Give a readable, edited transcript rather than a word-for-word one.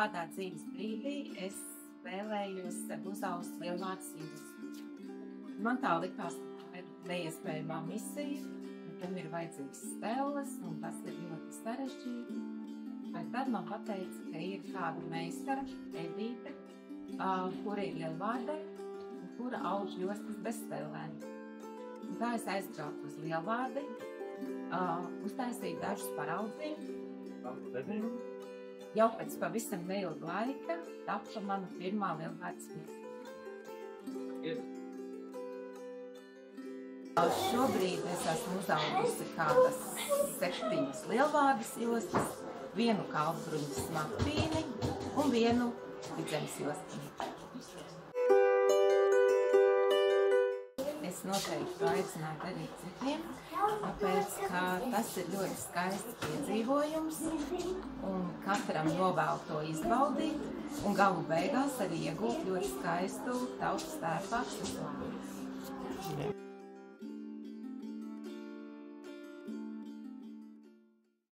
kādā dzīves brīdī es vēlējos uzaust lielvārdus jūras. Man tā likās neiespējamā misija, un tam ir vajadzīgs stelles, un tas ir ļoti sarežģīti. Bet tad man pateica, ka ir kāda meistara, Edīte, kura ir lielvārdē, un kura auž jostas bez stellēm. Un tā es aizbraucu uz lielvārdi, uztaisīju dažus paraudzījumus. Jau pēc pavisam neilga laika tapa mana pirmā lielvārdas misija. Šobrīd es esmu uzaugusi kādas 7 lielvārdas jostas, 1 kalvbruņas smakpīni un 1 vidzemes jostiņu. Es noteikti aicinātu arī citiem, tāpēc, ka tas ir ļoti skaists piedzīvojums un katram novēlu to izbaudīt un galu beigās arī iegūt ļoti skaistu tautas tērpa aksesuāru.